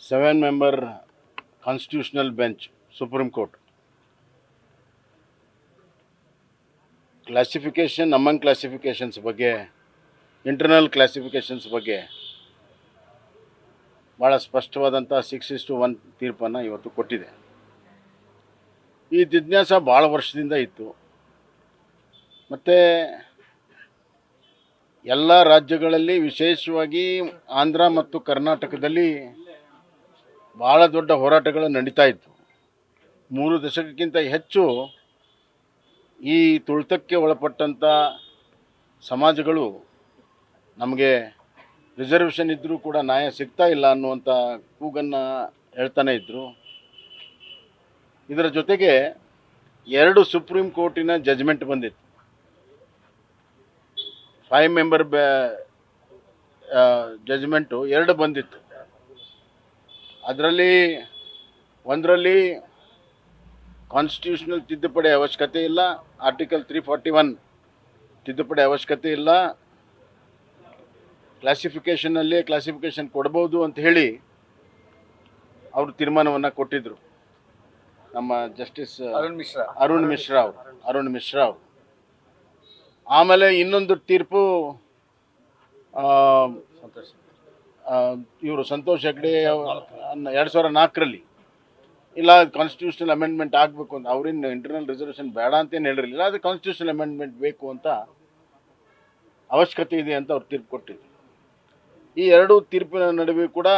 7-member constitutional bench, Supreme Court. Classification among classifications ಬಗ್ಗೆ internal ಕ್ಲಾಸಿಫಿಕೇಷನ್ಸ್ ಬಗ್ಗೆ ಭಾಳ ಸ್ಪಷ್ಟವಾದಂಥ 6:1 ತೀರ್ಪನ್ನು ಇವತ್ತು ಕೊಟ್ಟಿದೆ. ಈ ಜಿಜ್ಞಾಸ ಭಾಳ ವರ್ಷದಿಂದ ಇತ್ತು. ಮತ್ತು ಎಲ್ಲ ರಾಜ್ಯಗಳಲ್ಲಿ, ವಿಶೇಷವಾಗಿ ಆಂಧ್ರ ಮತ್ತು ಕರ್ನಾಟಕದಲ್ಲಿ ಭಾಳ ದೊಡ್ಡ ಹೋರಾಟಗಳು ನಡೀತಾ ಇತ್ತು. 3 ದಶಕಕ್ಕಿಂತ ಹೆಚ್ಚು ಈ ತುಳಿತಕ್ಕೆ ಒಳಪಟ್ಟಂಥ ಸಮಾಜಗಳು ನಮಗೆ ರಿಸರ್ವೇಷನ್ ಇದ್ದರೂ ಕೂಡ ನ್ಯಾಯ ಸಿಗ್ತಾ ಇಲ್ಲ ಅನ್ನುವಂಥ ಕೂಗನ್ನು ಹೇಳ್ತಾನೆ ಇದ್ದರು. ಇದರ ಜೊತೆಗೆ 2 ಸುಪ್ರೀಂ ಕೋರ್ಟಿನ ಜಜ್ಮೆಂಟ್ ಬಂದಿತ್ತು. 5-member ಜಜ್ಮೆಂಟು 2 ಬಂದಿತ್ತು. ಅದರಲ್ಲಿ ಒಂದರಲ್ಲಿ ಕಾನ್ಸ್ಟಿಟ್ಯೂಷನಲ್ ತಿದ್ದುಪಡಿ ಅವಶ್ಯಕತೆ ಇಲ್ಲ, ಆರ್ಟಿಕಲ್ 341 ತಿದ್ದುಪಡಿ ಅವಶ್ಯಕತೆ ಇಲ್ಲ, ಕ್ಲಾಸಿಫಿಕೇಷನ್ ಕೊಡ್ಬೋದು ಅಂತ ಹೇಳಿ ಅವರು ತೀರ್ಮಾನವನ್ನು ಕೊಟ್ಟಿದ್ದರು. ನಮ್ಮ ಜಸ್ಟಿಸ್ ಅರುಣ್ ಮಿಶ್ರಾ ಅವರು. ಆಮೇಲೆ ಇನ್ನೊಂದು ತೀರ್ಪು ಇವರು ಸಂತೋಷ್ ಹೆಗ್ಡೆ 2004ರಲ್ಲಿ ಇಲ್ಲ, ಕಾನ್ಸ್ಟಿಟ್ಯೂಷನಲ್ ಅಮೆಂಡ್ಮೆಂಟ್ ಆಗಬೇಕು ಅಂತ. ಅವರಿನ್ನು ಇಂಟರ್ನಲ್ ರಿಸರ್ವೇಷನ್ ಬೇಡ ಅಂತೇನು ಹೇಳಿರಲಿಲ್ಲ, ಅದು ಕಾನ್ಸ್ಟಿಟ್ಯೂಷನಲ್ ಅಮೆಂಡ್ಮೆಂಟ್ ಬೇಕು ಅಂತ ಅವಶ್ಯಕತೆ ಇದೆ ಅಂತ ಅವ್ರು ತೀರ್ಪು ಕೊಟ್ಟಿದ್ರು. ಈ 2 ತೀರ್ಪಿನ ನಡುವೆ ಕೂಡ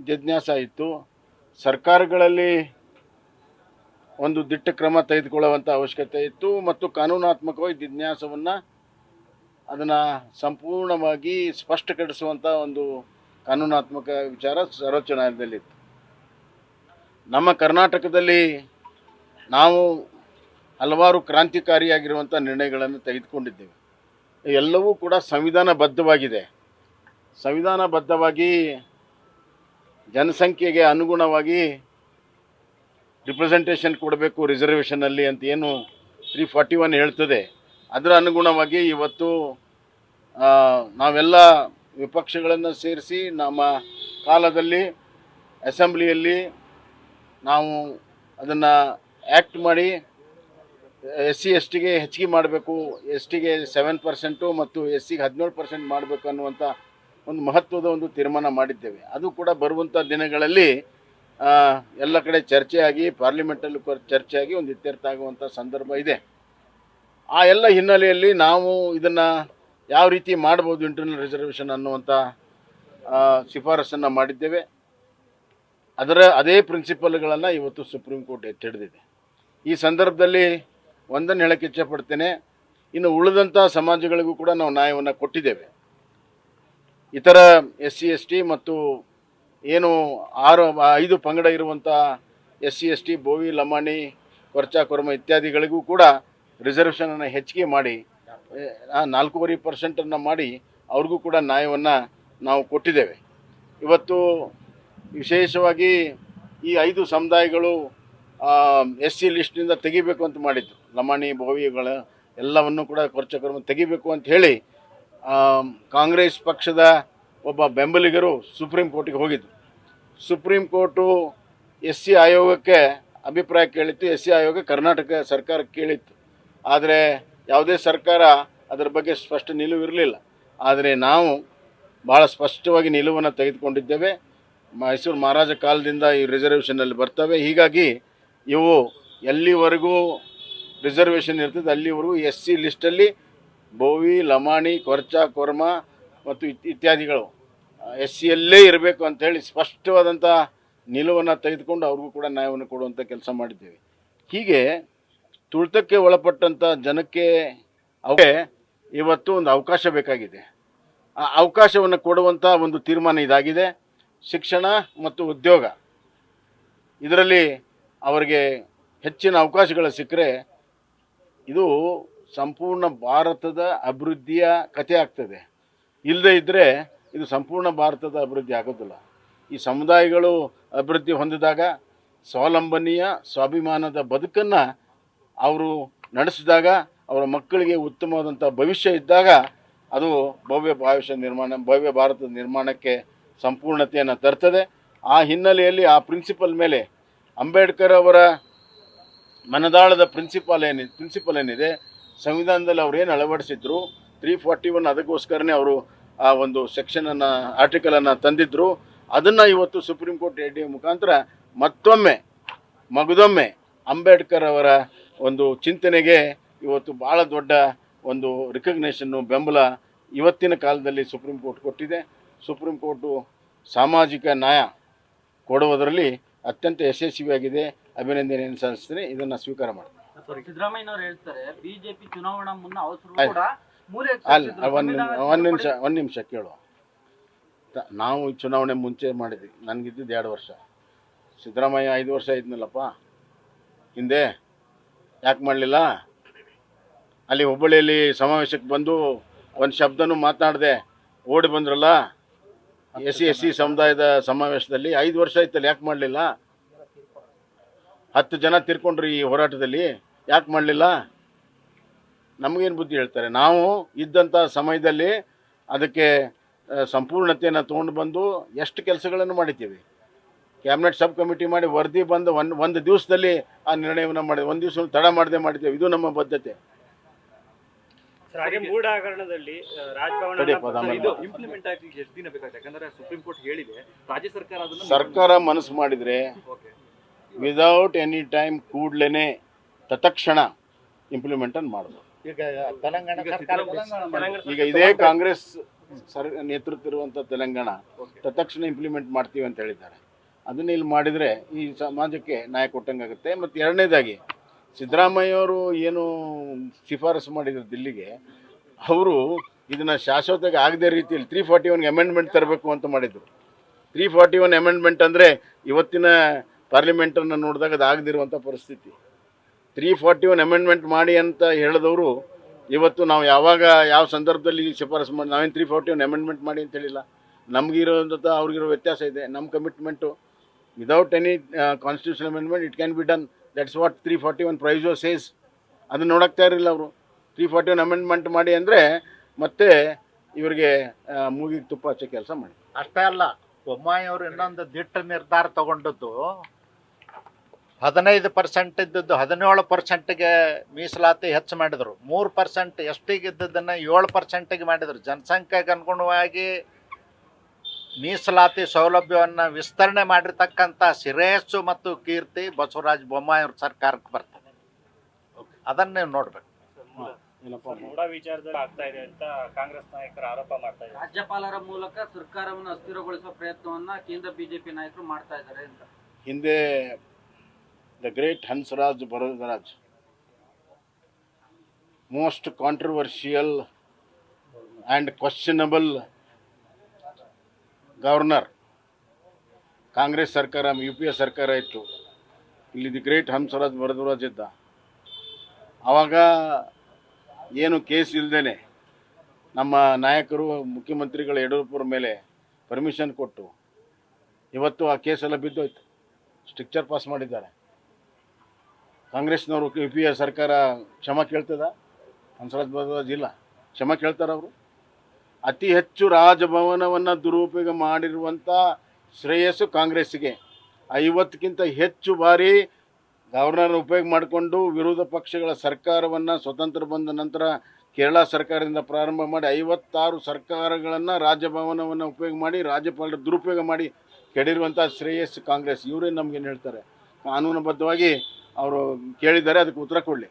ಜಿಜ್ಞಾಸ ಇತ್ತು. ಸರ್ಕಾರಗಳಲ್ಲಿ ಒಂದು ದಿಟ್ಟ ಕ್ರಮ ತೆಗೆದುಕೊಳ್ಳುವಂಥ ಅವಶ್ಯಕತೆ ಇತ್ತು ಮತ್ತು ಕಾನೂನಾತ್ಮಕವಾಗಿ ಜಿಜ್ಞಾಸವನ್ನು ಅದನ್ನು ಸಂಪೂರ್ಣವಾಗಿ ಸ್ಪಷ್ಟಪಡಿಸುವಂಥ ಒಂದು ಕಾನೂನಾತ್ಮಕ ವಿಚಾರ ಸರ್ವೋಚ್ಚ ನ್ಯಾಯಾಲಯದಲ್ಲಿತ್ತು. ನಮ್ಮ ಕರ್ನಾಟಕದಲ್ಲಿ ನಾವು ಹಲವಾರು ಕ್ರಾಂತಿಕಾರಿಯಾಗಿರುವಂಥ ನಿರ್ಣಯಗಳನ್ನು ತೆಗೆದುಕೊಂಡಿದ್ದೇವೆ. ಎಲ್ಲವೂ ಕೂಡ ಸಂವಿಧಾನಬದ್ಧವಾಗಿದೆ. ಸಂವಿಧಾನಬದ್ಧವಾಗಿ ಜನಸಂಖ್ಯೆಗೆ ಅನುಗುಣವಾಗಿ ರಿಪ್ರೆಸೆಂಟೇಷನ್ ಕೊಡಬೇಕು ರಿಸರ್ವೇಷನಲ್ಲಿ ಅಂತ ಏನು 341 ಹೇಳ್ತದೆ, ಅದರ ಅನುಗುಣವಾಗಿ ಇವತ್ತು ನಾವೆಲ್ಲ ವಿಪಕ್ಷಗಳನ್ನು ಸೇರಿಸಿ ನಮ್ಮ ಕಾಲದಲ್ಲಿ ಅಸೆಂಬ್ಲಿಯಲ್ಲಿ ನಾವು ಅದನ್ನು ಆ್ಯಕ್ಟ್ ಮಾಡಿ SC STಗೆ ಹೆಚ್ಚಿಗೆ ಮಾಡಬೇಕು, STಗೆ 7% ಮತ್ತು SCಗೆ 17% ಮಾಡಬೇಕು ಅನ್ನುವಂಥ ಒಂದು ಮಹತ್ವದ ಒಂದು ತೀರ್ಮಾನ ಮಾಡಿದ್ದೇವೆ. ಅದು ಕೂಡ ಬರುವಂಥ ದಿನಗಳಲ್ಲಿ ಎಲ್ಲ ಕಡೆ ಚರ್ಚೆಯಾಗಿ, ಪಾರ್ಲಿಮೆಂಟಲ್ಲೂ ಚರ್ಚೆಯಾಗಿ ಒಂದು ಇತ್ಯರ್ಥ ಆಗುವಂಥ ಸಂದರ್ಭ ಇದೆ. ಆ ಎಲ್ಲ ಹಿನ್ನೆಲೆಯಲ್ಲಿ ನಾವು ಇದನ್ನು ಯಾವ ರೀತಿ ಮಾಡ್ಬೋದು ಇಂಟರ್ನಲ್ ರಿಸರ್ವೇಷನ್ ಅನ್ನುವಂಥ ಶಿಫಾರಸನ್ನು ಮಾಡಿದ್ದೇವೆ. ಅದೇ ಪ್ರಿನ್ಸಿಪಲ್ಗಳನ್ನು ಇವತ್ತು ಸುಪ್ರೀಂ ಕೋರ್ಟ್ ಎತ್ತಿ ಹಿಡಿದಿದೆ. ಈ ಸಂದರ್ಭದಲ್ಲಿ ಒಂದನ್ನು ಹೇಳಕ್ಕೆ ಇಚ್ಛಪಡ್ತೇನೆ, ಇನ್ನು ಉಳಿದಂಥ ಸಮಾಜಗಳಿಗೂ ಕೂಡ ನಾವು ನ್ಯಾಯವನ್ನು ಕೊಟ್ಟಿದ್ದೇವೆ. ಇತರ SC ST ಮತ್ತು ಏನು 5 ಪಂಗಡ ಇರುವಂಥ SC ST, ಬೋವಿ, ಲಮಾಣಿ, ಕೊರ್ಚಾ, ಕೊರ್ಮ ಇತ್ಯಾದಿಗಳಿಗೂ ಕೂಡ ರಿಸರ್ವೇಷನನ್ನು ಹೆಚ್ಚಿಗೆ ಮಾಡಿ 4.5% ಮಾಡಿ ಅವ್ರಿಗೂ ಕೂಡ ನ್ಯಾಯವನ್ನು ನಾವು ಕೊಟ್ಟಿದ್ದೇವೆ. ಇವತ್ತು ವಿಶೇಷವಾಗಿ ಈ 5 ಸಮುದಾಯಗಳು SC ಲಿಸ್ಟ್ನಿಂದ ತೆಗಿಬೇಕು ಅಂತ ಮಾಡಿದ್ರು. ಲಮಾಣಿ, ಬೋವಿಗಳ ಎಲ್ಲವನ್ನು ಕೂಡ ಕೊರ್ಚಾ, ಕೊರ್ಮ ತೆಗಿಬೇಕು ಅಂತ ಹೇಳಿ ಕಾಂಗ್ರೆಸ್ ಪಕ್ಷದ ಒಬ್ಬ ಬೆಂಬಲಿಗರು ಸುಪ್ರೀಂ ಕೋರ್ಟಿಗೆ ಹೋಗಿದ್ದರು. ಸುಪ್ರೀಂ ಕೋರ್ಟು SC ಆಯೋಗಕ್ಕೆ ಅಭಿಪ್ರಾಯ ಕೇಳಿತ್ತು, SC ಆಯೋಗ ಕರ್ನಾಟಕ ಸರ್ಕಾರಕ್ಕೆ ಕೇಳಿತ್ತು. ಆದರೆ ಯಾವುದೇ ಸರ್ಕಾರ ಅದರ ಬಗ್ಗೆ ಸ್ಪಷ್ಟ ನಿಲುವು ಇರಲಿಲ್ಲ. ಆದರೆ ನಾವು ಭಾಳ ಸ್ಪಷ್ಟವಾಗಿ ನಿಲುವನ್ನು ತೆಗೆದುಕೊಂಡಿದ್ದೇವೆ. ಮೈಸೂರು ಮಹಾರಾಜ ಕಾಲದಿಂದ ಈ ರಿಸರ್ವೇಷನಲ್ಲಿ ಬರ್ತವೆ. ಹೀಗಾಗಿ ಇವು ಎಲ್ಲಿವರೆಗೂ ರಿಸರ್ವೇಷನ್ ಇರ್ತದೆ ಅಲ್ಲಿವರೆಗೂ SC ಲಿಸ್ಟಲ್ಲಿ ಬೋವಿ, ಲಮಾಣಿ, ಕೊರ್ಚಾ, ಕೊರ್ಮ ಮತ್ತು ಇತ್ಯಾದಿಗಳು SCಯಲ್ಲೇ ಇರಬೇಕು ಅಂಥೇಳಿ ಸ್ಪಷ್ಟವಾದಂಥ ನಿಲುವನ್ನು ತೆಗೆದುಕೊಂಡು ಅವ್ರಿಗೂ ಕೂಡ ನ್ಯಾಯವನ್ನು ಕೊಡುವಂಥ ಕೆಲಸ ಮಾಡಿದ್ದೇವೆ. ಹೀಗೆ ತುಳಿತಕ್ಕೆ ಒಳಪಟ್ಟಂಥ ಜನಕ್ಕೆ ಇವತ್ತು ಒಂದು ಅವಕಾಶ ಬೇಕಾಗಿದೆ. ಆ ಅವಕಾಶವನ್ನು ಕೊಡುವಂಥ ಒಂದು ತೀರ್ಮಾನ ಇದಾಗಿದೆ. ಶಿಕ್ಷಣ ಮತ್ತು ಉದ್ಯೋಗ, ಇದರಲ್ಲಿ ಅವರಿಗೆ ಹೆಚ್ಚಿನ ಅವಕಾಶಗಳು ಸಿಕ್ಕರೆ ಇದು ಸಂಪೂರ್ಣ ಭಾರತದ ಅಭಿವೃದ್ಧಿಯ ಕಥೆ ಆಗ್ತದೆ. ಇಲ್ಲದೇ ಇದ್ದರೆ ಇದು ಸಂಪೂರ್ಣ ಭಾರತದ ಅಭಿವೃದ್ಧಿ ಆಗೋದಿಲ್ಲ. ಈ ಸಮುದಾಯಗಳು ಅಭಿವೃದ್ಧಿ ಹೊಂದಿದಾಗ ಸ್ವಾವಲಂಬನೆಯ ಸ್ವಾಭಿಮಾನದ ಬದುಕನ್ನು ಅವರು ನಡೆಸಿದಾಗ, ಅವರ ಮಕ್ಕಳಿಗೆ ಉತ್ತಮವಾದಂಥ ಭವಿಷ್ಯ ಇದ್ದಾಗ ಅದು ಭವ್ಯ ಭಾರತದ ನಿರ್ಮಾಣಕ್ಕೆ ಸಂಪೂರ್ಣತೆಯನ್ನು ತರ್ತದೆ. ಆ ಹಿನ್ನೆಲೆಯಲ್ಲಿ ಆ ಪ್ರಿನ್ಸಿಪಲ್ ಮೇಲೆ ಅಂಬೇಡ್ಕರ್ ಅವರ ಮನದಾಳದ ಪ್ರಿನ್ಸಿಪಲ್ ಏನಿದೆ ಸಂವಿಧಾನದಲ್ಲಿ ಅವ್ರು ಏನು ಅಳವಡಿಸಿದ್ರು 341 ಅದಕ್ಕೋಸ್ಕರನೇ ಅವರು ಆ ಒಂದು ಸೆಕ್ಷನನ್ನು ಆರ್ಟಿಕಲನ್ನು ತಂದಿದ್ದರು. ಅದನ್ನು ಇವತ್ತು ಸುಪ್ರೀಂ ಕೋರ್ಟ್ ಎ ಮುಖಾಂತರ ಮತ್ತೊಮ್ಮೆ ಮಗದೊಮ್ಮೆ ಅಂಬೇಡ್ಕರ್ ಅವರ ಒಂದು ಚಿಂತನೆಗೆ ಇವತ್ತು ಭಾಳ ದೊಡ್ಡ ಒಂದು ರಿಕಗ್ನೇಷನ್ನು ಬೆಂಬಲ ಇವತ್ತಿನ ಕಾಲದಲ್ಲಿ ಸುಪ್ರೀಂ ಕೋರ್ಟ್ ಕೊಟ್ಟಿದೆ. ಸುಪ್ರೀಂ ಕೋರ್ಟು ಸಾಮಾಜಿಕ ನ್ಯಾಯ ಕೊಡುವುದರಲ್ಲಿ ಅತ್ಯಂತ ಯಶಸ್ವಿಯಾಗಿದೆ. ಅಭಿನಂದನೆಯನ್ನು ಸಲ್ಲಿಸ್ತೀನಿ. ಇದನ್ನು ಸ್ವೀಕಾರ ಮಾಡ್ತೀನಿ. ಸಿದ್ದರಾಮಯ್ಯನವರು ಹೇಳ್ತಾರೆ ಬಿಜೆಪಿ ಚುನಾವಣಾ ಮುನ್ನ ಒಂದು ನಿಮಿಷ ಕೇಳು. ನಾವು ಚುನಾವಣೆ ಮುಂಚೆ ಮಾಡಿದ್ವಿ. ನನಗಿದ್ದಿದ್ದು 2 ವರ್ಷ. ಸಿದ್ದರಾಮಯ್ಯ 5 ವರ್ಷ ಇದ್ನಲ್ಲಪ್ಪ ಹಿಂದೆ. ಯಾಕೆ ಮಾಡಲಿಲ್ಲ? ಅಲ್ಲಿ ಹುಬ್ಬಳ್ಳಿಯಲ್ಲಿ ಸಮಾವೇಶಕ್ಕೆ ಬಂದು ಒಂದು ಶಬ್ದನೂ ಮಾತನಾಡದೆ ಓಡಿ ಬಂದ್ರಲ್ಲ SC ಸಮುದಾಯದ ಸಮಾವೇಶದಲ್ಲಿ. 5 ವರ್ಷ ಇತ್ತಲ್ಲ, ಯಾಕೆ ಮಾಡಲಿಲ್ಲ? 10 ಜನ ತೀರ್ಕೊಂಡ್ರು ಈ ಹೋರಾಟದಲ್ಲಿ, ಯಾಕೆ ಮಾಡಲಿಲ್ಲ? ನಮಗೇನು ಬುದ್ಧಿ ಹೇಳ್ತಾರೆ? ನಾವು ಇದ್ದಂಥ ಸಮಯದಲ್ಲಿ ಅದಕ್ಕೆ ಸಂಪೂರ್ಣತೆಯನ್ನು ತೊಗೊಂಡು ಬಂದು ಎಷ್ಟು ಕೆಲಸಗಳನ್ನು ಮಾಡಿದ್ದೀವಿ. ಕ್ಯಾಬಿನೆಟ್ ಸಬ್ ಕಮಿಟಿ ಮಾಡಿ ವರದಿ ಬಂದು ಒಂದು ದಿವಸದಲ್ಲಿ ಆ ನಿರ್ಣಯವನ್ನು ಮಾಡಿದೆ. ಒಂದು ದಿವಸ ತಡ ಮಾಡದೆ ಮಾಡಿದ್ದೇವೆ. ಇದು ನಮ್ಮ ಬದ್ಧತೆ. ಮೂಢ ಹಗರಣದಲ್ಲಿ ಇಂಪ್ಲಿಮೆಂಟ್ ಆಗಿ ಎಷ್ಟು ದಿನ ಬೇಕಾಗುತ್ತೆ? ಯಾಕಂದ್ರೆ ಸುಪ್ರೀಂ ಕೋರ್ಟ್ ಹೇಳಿದೆ ರಾಜ್ಯ ಸರ್ಕಾರ ಸರ್ಕಾರ ಮನಸ್ಸು ಮಾಡಿದರೆ ವಿದೌಟ್ ಎನಿ ಟೈಮ್ ಕೂಡಲೇ ತತ್ಕ್ಷಣ ಇಂಪ್ಲಿಮೆಂಟನ್ನು ಮಾಡ್ಬೋದು. ಈಗ ಇದೇ ಕಾಂಗ್ರೆಸ್ ನೇತೃತ್ವ ಇರುವಂಥ ತೆಲಂಗಾಣ ತತ್ಕ್ಷಣ ಇಂಪ್ಲಿಮೆಂಟ್ ಮಾಡ್ತೀವಿ ಅಂತ ಹೇಳಿದ್ದಾರೆ. ಅದನ್ನ ಇಲ್ಲಿ ಮಾಡಿದರೆ ಈ ಸಮಾಜಕ್ಕೆ ನ್ಯಾಯ ಕೊಟ್ಟಂಗಾಗುತ್ತೆ. ಮತ್ತು ಎರಡನೇದಾಗಿ ಸಿದ್ದರಾಮಯ್ಯವರು ಏನು ಶಿಫಾರಸು ಮಾಡಿದ್ರು ದಿಲ್ಲಿಗೆ, ಅವರು ಇದನ್ನು ಶಾಶ್ವತವಾಗಿ ಆಗದೇ ರೀತಿಯಲ್ಲಿ 341 ಅಮೆಂಡ್ಮೆಂಟ್ ತರಬೇಕು ಅಂತ ಮಾಡಿದರು. 341 ಅಮೆಂಡ್ಮೆಂಟ್ ಅಂದರೆ ಇವತ್ತಿನ ಪಾರ್ಲಿಮೆಂಟನ್ನು ನೋಡಿದಾಗ ಅದು ಆಗದಿರುವಂಥ ಪರಿಸ್ಥಿತಿ. 341 ಅಮೆಂಡ್ಮೆಂಟ್ ಮಾಡಿ ಅಂತ ಹೇಳಿದವರು ಇವತ್ತು ನಾವು ಯಾವ ಸಂದರ್ಭದಲ್ಲಿ ಶಿಫಾರಸು ಮಾಡಿ ನಾವೇನು 341 ಅಮೆಂಡ್ಮೆಂಟ್ ಮಾಡಿ ಅಂತ ಹೇಳಿಲ್ಲ. ನಮಗಿರೋಂಥ ಅವ್ರಿಗಿರೋ ವ್ಯತ್ಯಾಸ ಇದೆ. ನಮ್ಮ commitment without any constitution amendment it can be done. That's what 341 ಪ್ರೈಸೋ ಸೇಸ್. ಅದನ್ನು ನೋಡೋಕ್ಕೆ ಇರಲಿಲ್ಲ ಅವರು. 341 ಅಮೆಂಡ್ಮೆಂಟ್ ಮಾಡಿ ಅಂದರೆ ಮತ್ತೆ ಇವರಿಗೆ ಮೂಗಿಗೆ ತುಪ್ಪ ಹಚ್ಚೋ ಕೆಲಸ ಮಾಡಿ. ಅಷ್ಟೇ ಅಲ್ಲ, ಬೊಮ್ಮಾಯಿ ಅವರು ಇನ್ನೊಂದು ದಿಟ್ಟ ನಿರ್ಧಾರ ತಗೊಂಡದ್ದು 15% ಇದ್ದದ್ದು 17%ಗೆ ಮೀಸಲಾತಿ ಹೆಚ್ಚು ಮಾಡಿದರು. 3% ಎಷ್ಟಿಗೆ ಇದ್ದದ್ದನ್ನು 7%ಗೆ ಮಾಡಿದರು. ಜನಸಂಖ್ಯೆಗೆ ಅನುಗುಣವಾಗಿ ಮೀಸಲಾತಿ ಸೌಲಭ್ಯವನ್ನು ವಿಸ್ತರಣೆ ಮಾಡಿರ್ತಕ್ಕಂಥ ಶ್ರೇಯಸ್ಸು ಮತ್ತು ಕೀರ್ತಿ ಬಸವರಾಜ ಬೊಮ್ಮಾಯಿ ಅವ್ರ ಸರ್ಕಾರಕ್ಕೆ ಬರ್ತದೆ. ಅದನ್ನು ನೀವು ನೋಡ್ಬೇಕು. ಮೂಢ ವಿಚಾರದಲ್ಲಿ ಆಗ್ತಾ ಇದೆ ಅಂತ ಕಾಂಗ್ರೆಸ್ ನಾಯಕರು ಆರೋಪ ಮಾಡ್ತಾ ಇದ್ದಾರೆ. ರಾಜ್ಯಪಾಲರ ಮೂಲಕ ಸರ್ಕಾರವನ್ನು ಅಸ್ಥಿರಗೊಳಿಸುವ ಪ್ರಯತ್ನವನ್ನ ಕೇಂದ್ರ ಬಿಜೆಪಿ ನಾಯಕರು ಮಾಡ್ತಾ ಇದ್ದಾರೆ ಅಂತ. ಹಿಂದೆ the great Hansraj Basavaraj most controversial and questionable governor. Congress ಸರ್ಕಾರ UPA ಸರ್ಕಾರ ಇತ್ತು. ಇಲ್ಲಿ ದಿ ಗ್ರೇಟ್ ಹಂಸರಾಜ್ ಬಸವರಾಜ್ ಇದ್ದ. ಆವಾಗ ಏನು ಕೇಸ್ ಇಲ್ಲದೇ ನಮ್ಮ ನಾಯಕರು ಮುಖ್ಯಮಂತ್ರಿಗಳ ಯಡಿಯೂರಪ್ಪರ ಮೇಲೆ ಪರ್ಮಿಷನ್ ಕೊಟ್ಟು ಇವತ್ತು ಆ ಕೇಸೆಲ್ಲ ಬಿದ್ದೋಯ್ತು. ಸ್ಟ್ರಿಕ್ಚರ್ ಪಾಸ್ ಮಾಡಿದ್ದಾರೆ. ಕಾಂಗ್ರೆಸ್ನವರು UPA ಸರ್ಕಾರ ಕ್ಷಮೆ ಕೇಳ್ತದ? ಹಂಸರಾಜ್ ಬಸವರಾಜ್ ಇಲ್ಲ. ಕ್ಷಮೆ ಕೇಳ್ತಾರೆ ಅವರು? ಅತಿ ಹೆಚ್ಚು ರಾಜಭವನವನ್ನು ದುರುಪಯೋಗ ಮಾಡಿರುವಂಥ ಶ್ರೇಯಸ್ಸು ಕಾಂಗ್ರೆಸ್ಸಿಗೆ. 50ಕ್ಕಿಂತ ಹೆಚ್ಚು ಬಾರಿ ಗವರ್ನರ್ ಉಪಯೋಗ ಮಾಡಿಕೊಂಡು ವಿರೋಧ ಪಕ್ಷಗಳ ಸರ್ಕಾರವನ್ನು ಸ್ವತಂತ್ರ ಬಂದ ನಂತರ ಕೇರಳ ಸರ್ಕಾರದಿಂದ ಪ್ರಾರಂಭ ಮಾಡಿ 56 ಸರ್ಕಾರಗಳನ್ನು ರಾಜಭವನವನ್ನು ಉಪಯೋಗ ಮಾಡಿ ರಾಜ್ಯಪಾಲರ ದುರುಪಯೋಗ ಮಾಡಿ ಕೆಡಿರುವಂಥ ಶ್ರೇಯಸ್ಸು ಕಾಂಗ್ರೆಸ್. ಇವರೇ ನಮಗೇನು ಹೇಳ್ತಾರೆ? ಕಾನೂನುಬದ್ಧವಾಗಿ ಅವರು ಕೇಳಿದ್ದಾರೆ, ಅದಕ್ಕೆ ಉತ್ತರ ಕೊಡಲಿ.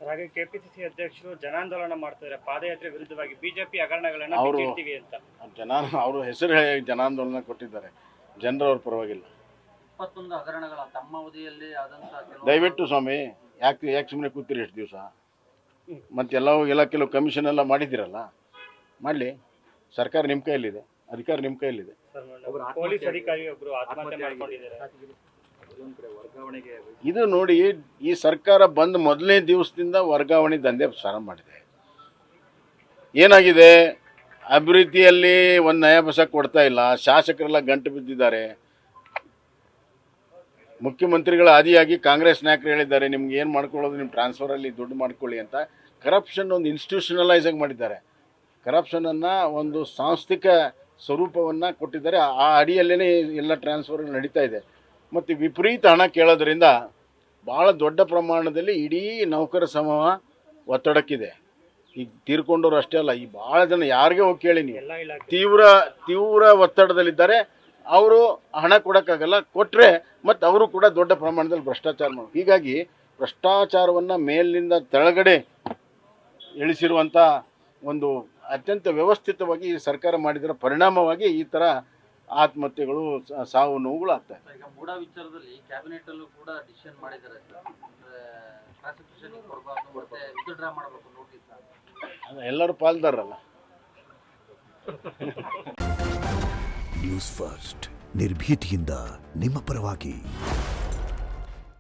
ಹಾಗೆ KPCC ಅಧ್ಯಕ್ಷರು ಜನಾಂದೋಲನ ಮಾಡ್ತಾರೆ ಪಾದಯಾತ್ರೆ ವಿರುದ್ಧವಾಗಿ ಬಿಜೆಪಿ ಹಗರಣಗಳನ್ನು ಬಿಚ್ಚಿಡ್ತೀವಿ ಅಂತ. ಅವರು ಹೆಸರು ಜನಾಂದೋಲನ ಕೊಟ್ಟಿದ್ದಾರೆ. ಜನರವ್ರ ಪರವಾಗಿಲ್ಲ. 21 ಹಗರಣಗಳ ತಮ್ಮ ಅವಧಿಯಲ್ಲಿ ಆದಂತಹ ದಯವಿಟ್ಟು ಸ್ವಾಮಿ ಯಾಕೆ ಸುಮ್ಮನೆ ಕೂತೀರಿ ಎಷ್ಟು ದಿವಸ? ಮತ್ತೆಲ್ಲ ಕೆಲವು ಕಮಿಷನ್ ಎಲ್ಲ ಮಾಡಿದ್ದೀರಲ್ಲ, ಮಾಡಲಿ. ಸರ್ಕಾರ ನಿಮ್ಮ ಕೈಯಲ್ಲಿದೆ, ಅಧಿಕಾರ ನಿಮ್ಮ ಕೈಯಲ್ಲಿದೆ. ಪೊಲೀಸ್ ಅಧಿಕಾರಿ ಒಬ್ಬರು ಆತ್ಮಹತ್ಯೆ ಮಾಡಿಕೊಂಡಿದ್ದಾರೆ. ಇದು ನೋಡಿ, ಈ ಸರ್ಕಾರ ಬಂದ ಮೊದಲನೇ ದಿವಸದಿಂದ ವರ್ಗಾವಣೆ ದಂಧೆ ಪ್ರಾರಂಭ ಮಾಡಿದೆ. ಏನಾಗಿದೆ? ಅಭಿವೃದ್ಧಿಯಲ್ಲಿ ಒಂದು ನಯ ಪೈಸೆ ಕೊಡ್ತಾ ಇಲ್ಲ. ಶಾಸಕರೆಲ್ಲ ಗಂಟು ಬಿದ್ದಿದ್ದಾರೆ. ಮುಖ್ಯಮಂತ್ರಿಗಳ ಆದಿಯಾಗಿ ಕಾಂಗ್ರೆಸ್ ನಾಯಕರು ಹೇಳಿದ್ದಾರೆ, ನಿಮ್ಗೆ ಏನು ಮಾಡ್ಕೊಳ್ಳೋದು, ನಿಮ್ಮ ಟ್ರಾನ್ಸ್ಫರಲ್ಲಿ ದುಡ್ಡು ಮಾಡ್ಕೊಳ್ಳಿ ಅಂತ. ಕರಪ್ಷನ್ ಒಂದು ಇನ್ಸ್ಟಿಟ್ಯೂಷನಲೈಸ್ ಆಗಿ ಮಾಡಿದ್ದಾರೆ. ಕರಪ್ಷನನ್ನು ಒಂದು ಸಾಂಸ್ಥಿಕ ಸ್ವರೂಪವನ್ನು ಕೊಟ್ಟಿದ್ದಾರೆ. ಆ ಅಡಿಯಲ್ಲೇ ಎಲ್ಲ ಟ್ರಾನ್ಸ್ಫರ್ ನಡೀತಾ ಇದೆ. ಮತ್ತು ವಿಪರೀತ ಹಣ ಕೇಳೋದ್ರಿಂದ ಭಾಳ ದೊಡ್ಡ ಪ್ರಮಾಣದಲ್ಲಿ ಇಡೀ ನೌಕರ ಸಮೂಹ ಒತ್ತಡಕ್ಕಿದೆ. ಈಗ ತೀರ್ಕೊಂಡವ್ರು ಅಷ್ಟೇ ಅಲ್ಲ, ಈ ಭಾಳ ಜನ ಯಾರಿಗೆ ಹೋಗಿ ಕೇಳಿ ನೀವು, ಎಲ್ಲ ಇಲಾಖೆ ತೀವ್ರ ಒತ್ತಡದಲ್ಲಿದ್ದಾರೆ. ಅವರು ಹಣ ಕೊಡೋಕ್ಕಾಗಲ್ಲ, ಕೊಟ್ಟರೆ ಮತ್ತು ಅವರು ಕೂಡ ದೊಡ್ಡ ಪ್ರಮಾಣದಲ್ಲಿ ಭ್ರಷ್ಟಾಚಾರ ಮಾಡಿ, ಹೀಗಾಗಿ ಭ್ರಷ್ಟಾಚಾರವನ್ನು ಮೇಲಿನಿಂದ ತೆಳಗಡೆ ಇಳಿಸಿರುವಂಥ ಒಂದು ಅತ್ಯಂತ ವ್ಯವಸ್ಥಿತವಾಗಿ ಈ ಸರ್ಕಾರ ಮಾಡಿದರ ಪರಿಣಾಮವಾಗಿ ಈ ಥರ ಆತ್ಮಹತ್ಯೆಗಳು, ಸಾವು ನೋವುಗಳು ಆಗ್ತಾ ಇದೆ. ಈಗ ಮೂಡ ವಿಚಾರದಲ್ಲಿ ಕ್ಯಾಬಿನೆಟ್ ಅಲ್ಲೂ ಕೂಡ ಡಿಸಿಷನ್ ಮಾಡಿದ್ದಾರೆ ಸರ್. ಪ್ರಾಸಿಕ್ಯೂಷನ್ ಕೊಡಬಾರ್ದು ಮತ್ತೆ ವಿತ್ಡ್ರಾ ಮಾಡಬೇಕು ನೋಟಿಸ್. ಎಲ್ಲರೂ ಪಾಲ್ದಾರಲ್ಲ. ನ್ಯೂಸ್ ಫಸ್ಟ್ ನಿರ್ಭೀತಿಯಿಂದ ನಿಮ್ಮ ಪರವಾಗಿ.